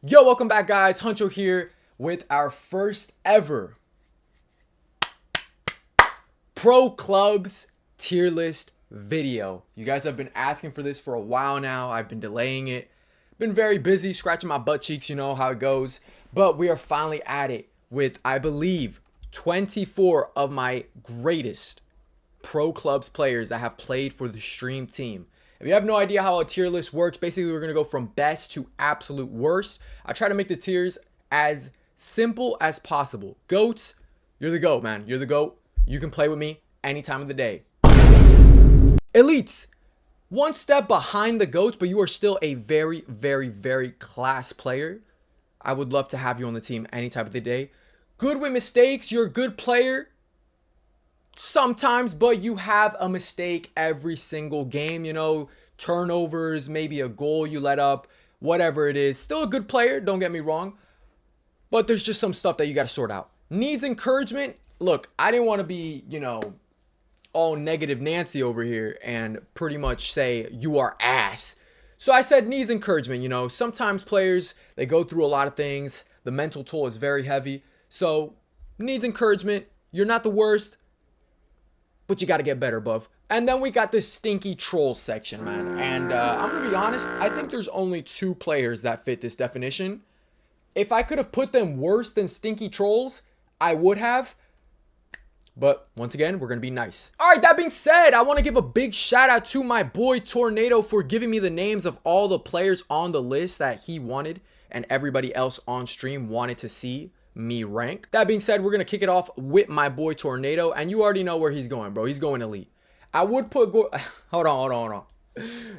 Yo, welcome back, guys. Huncho here with our first ever Pro Clubs tier list video. You guys have been asking for this for a while now. I've been delaying it. Been very busy scratching my butt cheeks, you know how it goes. But we are finally at it with, I believe, 24 of my greatest Pro Clubs players that have played for the stream team. If you have no idea how a tier list works, basically we're going to go from best to absolute worst. I try to make the tiers as simple as possible. GOATs, you're the GOAT, man. You're the GOAT. You can play with me any time of the day. Elites, one step behind the GOATs, but you are still a very, very, very class player. I would love to have you on the team any time of the day. Good with mistakes, you're a good player. Sometimes, but you have a mistake every single game, you know, turnovers, maybe a goal you let up, whatever it is. Still a good player, don't get me wrong, but there's just some stuff that you got to sort out. Needs encouragement. Look, I didn't want to be, you know, all negative Nancy over here and pretty much say you are ass. So I said needs encouragement. You know, sometimes players, they go through a lot of things. The mental toll is very heavy. So needs encouragement. You're not the worst, but you got to get better, buff. And then we got this stinky troll section, man. And I'm going to be honest, I think there's only two players that fit this definition. If I could have put them worse than stinky trolls, I would have. But once again, we're going to be nice. All right, that being said, I want to give a big shout out to my boy Tornado for giving me the names of all the players on the list that he wanted and everybody else on stream wanted to see me rank. That being said, we're gonna kick it off with my boy Tornado, and you already know where he's going, bro. He's going elite. I would put hold on.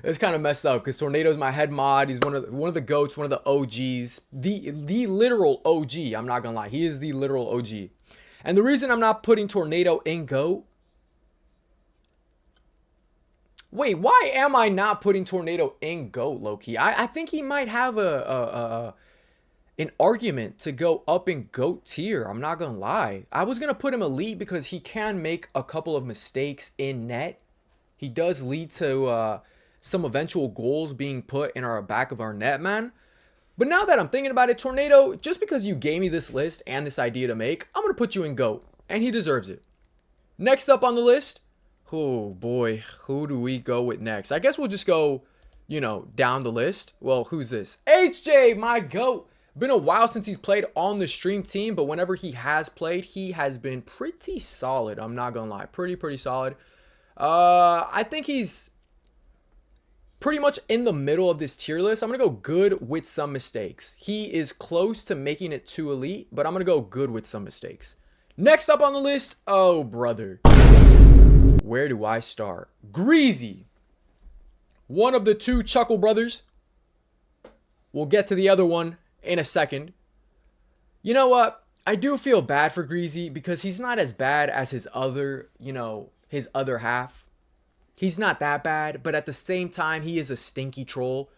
It's kind of messed up because Tornado's my head mod. He's one of the GOATs, one of the OGs, the literal OG. I'm not gonna lie, he is the literal OG. And the reason I'm not putting Tornado in GOAT. Wait, why am I not putting Tornado in GOAT, low-key? I think he might have an argument to go up in GOAT tier. I'm not gonna lie. I was gonna put him elite because he can make a couple of mistakes in net. He does lead to some eventual goals being put in our back of our net, man. But now that I'm thinking about it, Tornado, just because you gave me this list and this idea to make, I'm gonna put you in GOAT, and he deserves it. Next up on the list, oh boy, who do we go with next? I guess we'll just go, you know, down the list. Well, who's this? HJ, my GOAT. Been a while since he's played on the stream team, but whenever he has played, he has been pretty solid. I'm not gonna lie, pretty solid. I think he's pretty much in the middle of this tier list. I'm gonna go good with some mistakes. He is close to making it to elite, but I'm gonna go good with some mistakes. Next up on the list, oh brother, where do I start? Greasy, one of the two Chuckle brothers. We'll get to the other one in a second. You know what? I do feel bad for Greasy because he's not as bad as his other, you know, his other half. He's not that bad, but at the same time, he is a stinky troll.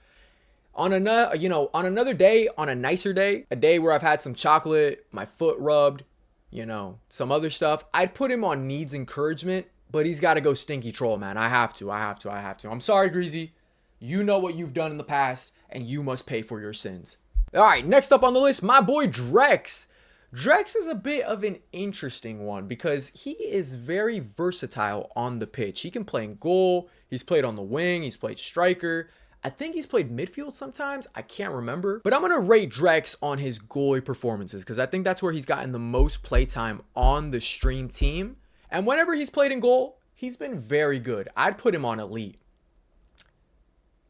On another, you know, on another day, on a nicer day, a day where I've had some chocolate, my foot rubbed, you know, some other stuff, I'd put him on needs encouragement, but he's got to go stinky troll, man. I have to. I'm sorry, Greasy. You know what you've done in the past, and you must pay for your sins. All right, next up on the list, my boy Drex. Drex is a bit of an interesting one because he is very versatile on the pitch. He can play in goal. He's played on the wing. He's played striker. I think he's played midfield sometimes. I can't remember. But I'm going to rate Drex on his goalie performances because I think that's where he's gotten the most playtime on the stream team. And whenever he's played in goal, he's been very good. I'd put him on elite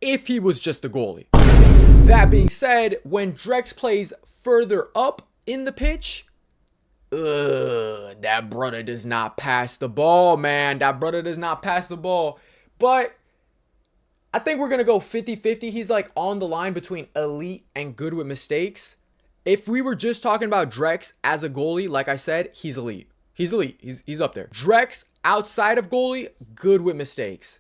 if he was just a goalie. That being said, when Drex plays further up in the pitch, that brother does not pass the ball, man. That brother does not pass the ball. But I think we're going to go 50-50. He's like on the line between elite and good with mistakes. If we were just talking about Drex as a goalie, like I said, he's elite. He's elite. He's up there. Drex outside of goalie, good with mistakes.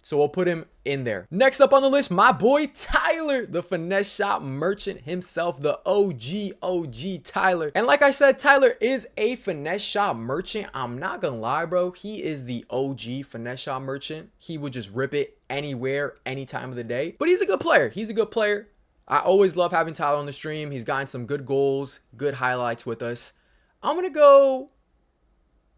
So we'll put him in there. Next up on the list, my boy Tyler, the finesse shop merchant himself, the OG Tyler. And like I said, Tyler is a finesse shop merchant. I'm not gonna lie, bro. He is the OG finesse shop merchant. He would just rip it anywhere, any time of the day. But he's a good player. I always love having Tyler on the stream. He's gotten some good goals, good highlights with us. I'm going to go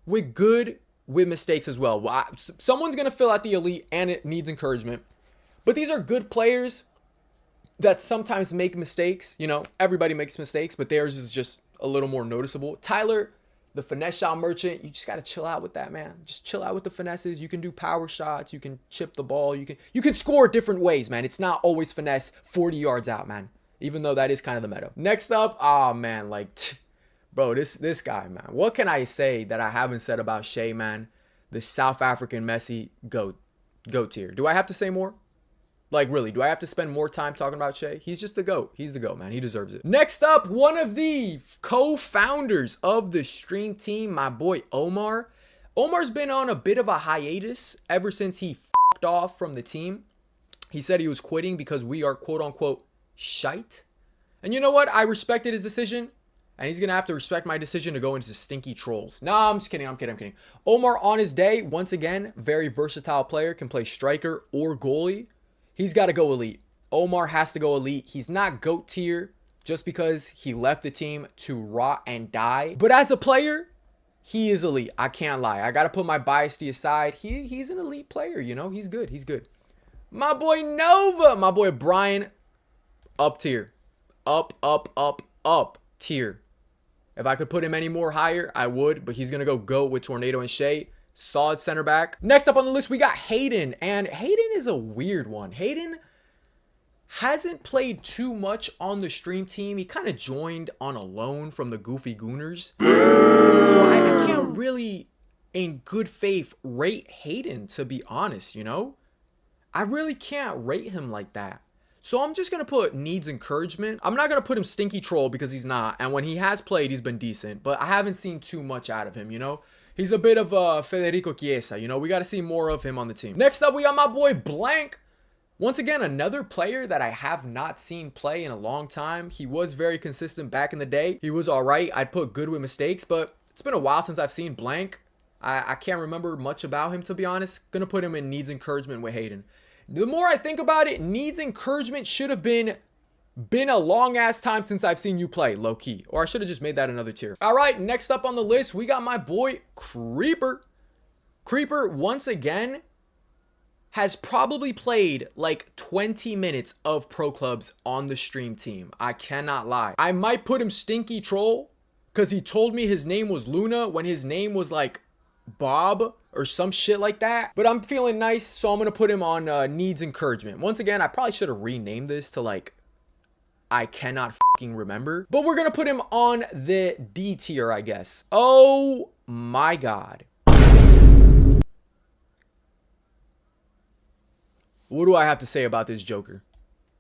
with good with mistakes as well. Someone's going to fill out the elite and it needs encouragement. But these are good players that sometimes make mistakes. You know, everybody makes mistakes, but theirs is just a little more noticeable. Tyler, the finesse shot merchant, you just got to chill out with that, man. Just chill out with the finesses. You can do power shots. You can chip the ball. You can score different ways, man. It's not always finesse 40 yards out, man. Even though that is kind of the meta. Next up, oh, man, like, bro, this guy, man. What can I say that I haven't said about Shea, man? The South African Messi GOAT tier. Do I have to say more? Like, really, do I have to spend more time talking about Shea? He's just the GOAT. He's the GOAT, man. He deserves it. Next up, one of the co-founders of the stream team, my boy Omar. Omar's been on a bit of a hiatus ever since he f***ed off from the team. He said he was quitting because we are quote-unquote shite. And you know what? I respected his decision. And he's going to have to respect my decision to go into stinky trolls. Nah, I'm just kidding. I'm kidding. Omar on his day, once again, very versatile player. Can play striker or goalie. He's got to go elite. Omar has to go elite. He's not GOAT tier just because he left the team to rot and die. But as a player, he is elite. I can't lie. I got to put my bias to the side. He's an elite player, you know. He's good. He's good. My boy Nova. My boy Brian. Up tier. Up tier. If I could put him any more higher, I would. But he's going to go GOAT with Tornado and Shea. Solid center back. Next up on the list, we got Hayden. And Hayden is a weird one. Hayden hasn't played too much on the stream team. He kind of joined on a loan from the Goofy Gooners. So I can't really, in good faith, rate Hayden, to be honest, you know? I really can't rate him like that. So I'm just going to put needs encouragement. I'm not going to put him stinky troll because he's not. And when he has played, he's been decent. But I haven't seen too much out of him, you know? He's a bit of a Federico Chiesa, you know? We got to see more of him on the team. Next up, we got my boy Blank. Once again, another player that I have not seen play in a long time. He was very consistent back in the day. He was all right. I'd put good with mistakes, but it's been a while since I've seen Blank. I can't remember much about him, to be honest. Gonna put him in needs encouragement with Hayden. The more I think about it, needs encouragement should have been a long ass time since I've seen you play, low key. Or I should have just made that another tier. All right, next up on the list, we got my boy Creeper. Creeper, once again, has probably played like 20 minutes of pro clubs on the stream team. I cannot lie. I might put him stinky troll because he told me his name was Luna when his name was like Bob or some shit like that. But I'm feeling nice, so I'm going to put him on needs encouragement. Once again, I probably should have renamed this to like I cannot fucking remember. But we're going to put him on the D tier, I guess. Oh my God. What do I have to say about this Joker?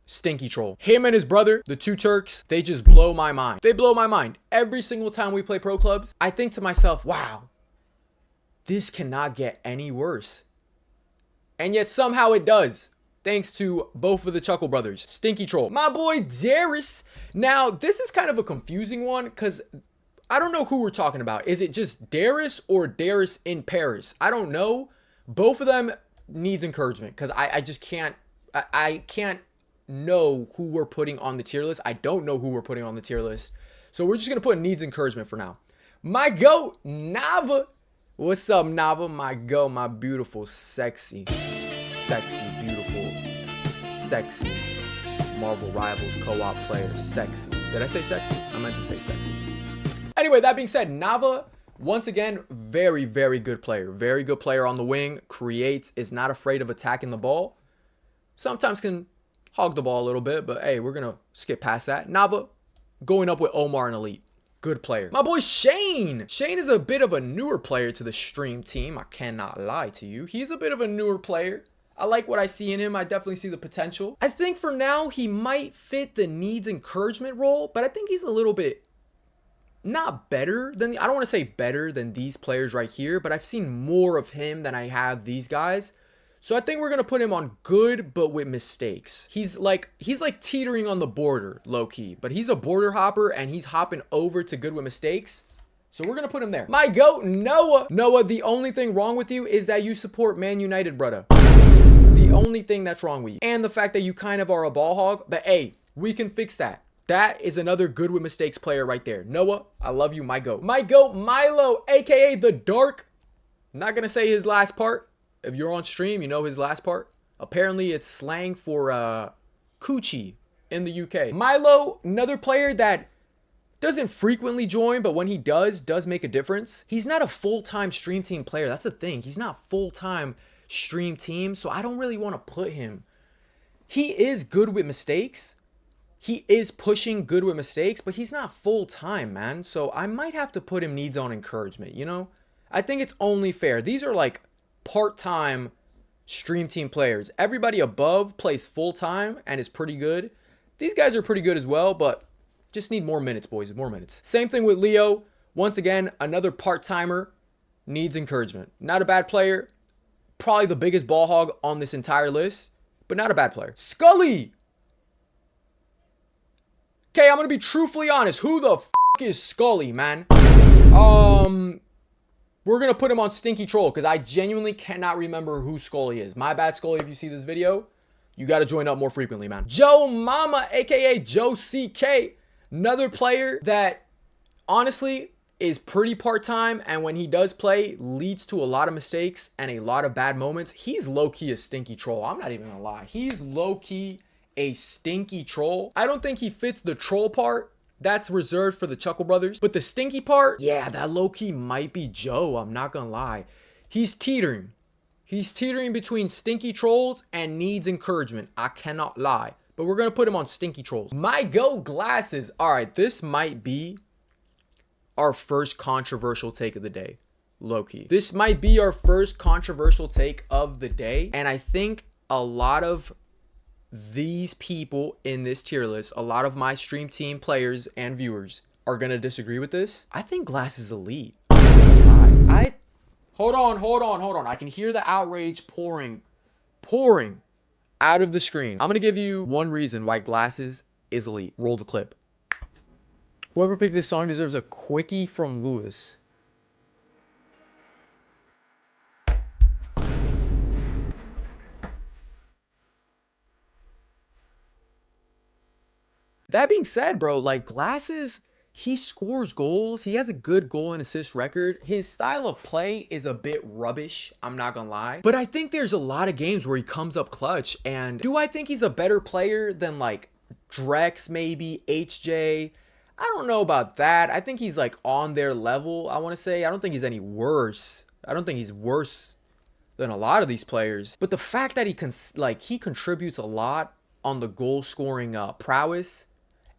Stinky troll. Him and his brother, the two Turks, they just blow my mind. They blow my mind. Every single time we play pro clubs, I think to myself, wow, this cannot get any worse. And yet somehow it does. Thanks to both of the Chuckle brothers. Stinky troll. My boy Darius. Now, this is kind of a confusing one because I don't know who we're talking about. Is it just Darius or Darius in Paris? I don't know. Both of them needs encouragement because I just can't know who we're putting on the tier list. I don't know who we're putting on the tier list. So we're just going to put needs encouragement for now. My GOAT, Nava. What's up, Nava? My GOAT, my beautiful, sexy, beautiful, sexy Marvel Rivals co-op player. Sexy. Did I say sexy? I meant to say sexy. Anyway, that being said, Nava, once again, very, very good player. Very good player on the wing. Creates, is not afraid of attacking the ball. Sometimes can hog the ball a little bit, but hey, we're going to skip past that. Nava, going up with Omar and Elite. Good player. My boy Shane. Shane is a bit of a newer player to the stream team. I cannot lie to you. He's a bit of a newer player. I like what I see in him. I definitely see the potential. I think for now, he might fit the needs encouragement role, but I think he's a little bit not better than, I don't want to say better than these players right here, but I've seen more of him than I have these guys. So I think we're going to put him on good, but with mistakes. He's like teetering on the border, low key, but he's a border hopper and he's hopping over to good with mistakes. So we're going to put him there. My GOAT, Noah. Noah, the only thing wrong with you is that you support Man United, brother. The only thing that's wrong with you. And the fact that you kind of are a ball hog. But hey, We can fix that. That is another good with mistakes player right there. Noah, I love you, my GOAT. My GOAT, Milo, aka The Dark. I'm not gonna say his last part. If you're on stream, you know his last part. Apparently it's slang for coochie in the UK. Milo, another player that doesn't frequently join, but when he does make a difference. He's not a full-time stream team player. That's the thing. He's not full-time stream team, so I don't really want to put him. He is good with mistakes. He is pushing good with mistakes, but he's not full-time, man. So I might have to put him needs on encouragement, you know? I think it's only fair. These are like part-time stream team players. Everybody above plays full-time and is pretty good. These guys are pretty good as well, but just need more minutes, boys, more minutes. Same thing with Leo. Once again, another part-timer, needs encouragement. Not a bad player. Probably the biggest ball hog on this entire list, but not a bad player. Scully! Okay, I'm going to be truthfully honest. Who the f*** is Scully, man? We're going to put him on Stinky Troll because I genuinely cannot remember who Scully is. My bad, Scully, if you see this video. You got to join up more frequently, man. Joe Mama, aka Joe CK. Another player that honestly is pretty part-time, and when he does play, leads to a lot of mistakes and a lot of bad moments. He's low-key a stinky troll. I'm not even gonna lie. He's low-key a stinky troll. I don't think he fits the troll part. That's reserved for the Chuckle Brothers. But the stinky part, yeah, that low-key might be Joe. I'm not gonna lie. He's teetering. He's teetering between stinky trolls and needs encouragement. I cannot lie. But we're going to put him on Stinky Trolls. My GOAT Glasses. All right, this might be our first controversial take of the day. Low-key. This might be our first controversial take of the day. And I think a lot of these people in this tier list, a lot of my stream team players and viewers are going to disagree with this. I think Glasses elite. Hold on. I can hear the outrage pouring out of the screen. I'm going to give you one reason why Glasses is elite. Roll the clip. Whoever picked this song deserves a quickie from Lewis. That being said, bro, like Glasses, he scores goals. He has a good goal and assist record. His style of play is a bit rubbish, I'm not gonna lie. But I think there's a lot of games where he comes up clutch. And do I think he's a better player than like Drex, maybe, HJ? I don't know about that. I think he's like on their level, I want to say. I don't think he's any worse. I don't think he's worse than a lot of these players. But the fact that he contributes a lot on the goal scoring prowess.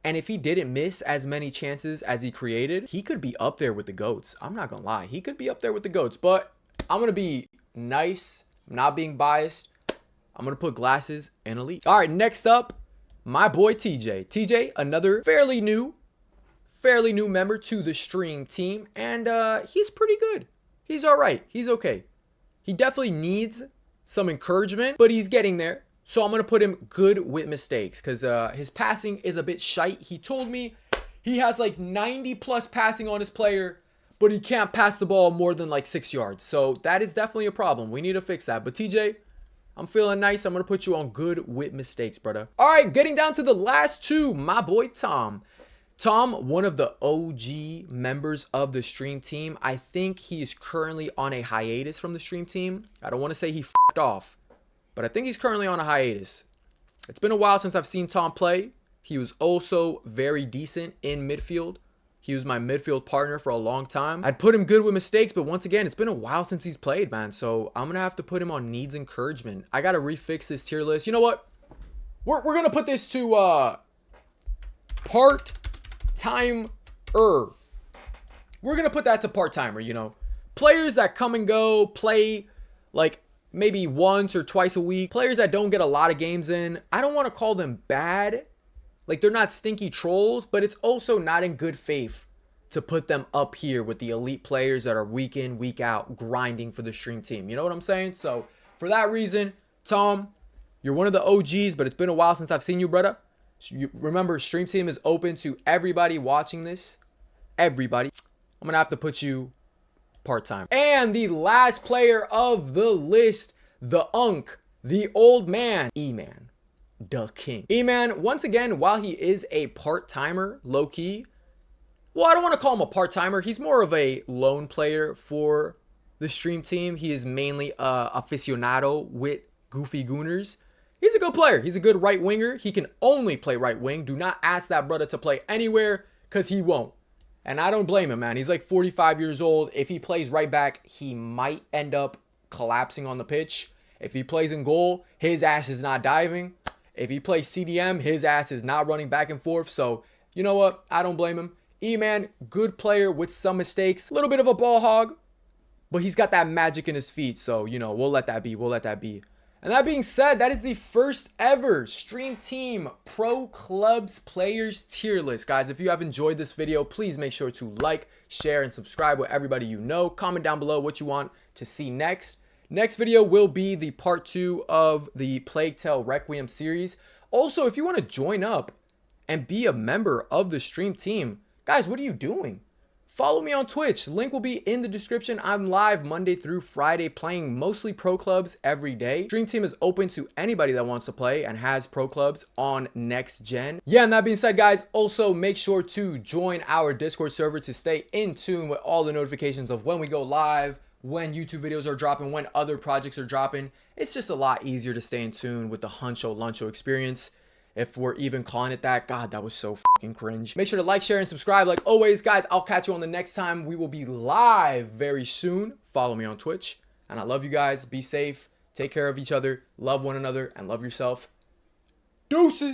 And if he didn't miss as many chances as he created, he could be up there with the GOATs. I'm not going to lie. He could be up there with the GOATs. But I'm going to be nice. I'm not being biased. I'm going to put Glasses in elite. All right, next up, my boy TJ. TJ, another fairly new member to the stream team. And he's pretty good. He's all right. He's okay. He definitely needs some encouragement, but he's getting there. So I'm going to put him good with mistakes because his passing is a bit shite. He told me he has like 90 plus passing on his player, but he can't pass the ball more than like 6 yards. So that is definitely a problem. We need to fix that. But TJ, I'm feeling nice. I'm going to put you on good with mistakes, brother. All right, getting down to the last two, my boy Tom. Tom, one of the OG members of the stream team. I think he is currently on a hiatus from the stream team. I don't want to say he f***ed off, but I think he's currently on a hiatus. It's been a while since I've seen Tom play. He was also very decent in midfield. He was my midfield partner for a long time. I'd put him good with mistakes, but once again, it's been a while since he's played, man. So I'm going to have to put him on needs encouragement. I got to refix this tier list. You know what? We're going to put this to part-timer. We're going to put that to part-timer, you know. Players that come and go, play like maybe once or twice a week. Players that don't get a lot of games in. I don't want to call them bad. Like, they're not stinky trolls, but it's also not in good faith to put them up here with the elite players that are week in, week out, grinding for the stream team. You know what I'm saying? So, for that reason, Tom, you're one of the OGs, but it's been a while since I've seen you, brother. So remember, stream team is open to everybody watching this. Everybody. I'm going to have to put you part-time. And the last player of the list, the Unk, the old man, E-Man. the king. E-Man, once again, while he is a part-timer, low-key, well, I don't want to call him a part-timer. He's more of a lone player for the stream team. He is mainly a aficionado with Goofy Gooners. He's a good player. He's a good right winger. He can only play right wing. Do not ask that brother to play anywhere because he won't. And I don't blame him, man. He's like 45 years old. If he plays right back, he might end up collapsing on the pitch. If he plays in goal, his ass is not diving. If he plays CDM, his ass is not running back and forth. So, you know what? I don't blame him. E-Man, good player with some mistakes. A little bit of a ball hog, but he's got that magic in his feet. So, you know, we'll let that be. We'll let that be. And that being said, that is the first ever Stream Team Pro Clubs Players tier list. Guys, if you have enjoyed this video, please make sure to like, share, and subscribe with everybody you know. Comment down below what you want to see next. Next video will be the part 2 of the Plague Tale Requiem series. Also, if you want to join up and be a member of the Stream Team, guys, what are you doing? Follow me on Twitch. Link will be in the description. I'm live Monday through Friday playing mostly pro clubs every day. Stream Team is open to anybody that wants to play and has pro clubs on next gen. Yeah, and that being said, guys, also make sure to join our Discord server to stay in tune with all the notifications of when we go live, when YouTube videos are dropping, when other projects are dropping. It's just a lot easier to stay in tune with the Huncho Luncho experience. If we're even calling it that. God, that was so fucking cringe. Make sure to like, share, and subscribe. Like always, guys, I'll catch you on the next time. We will be live very soon. Follow me on Twitch. And I love you guys. Be safe. Take care of each other. Love one another. And love yourself. Deuces.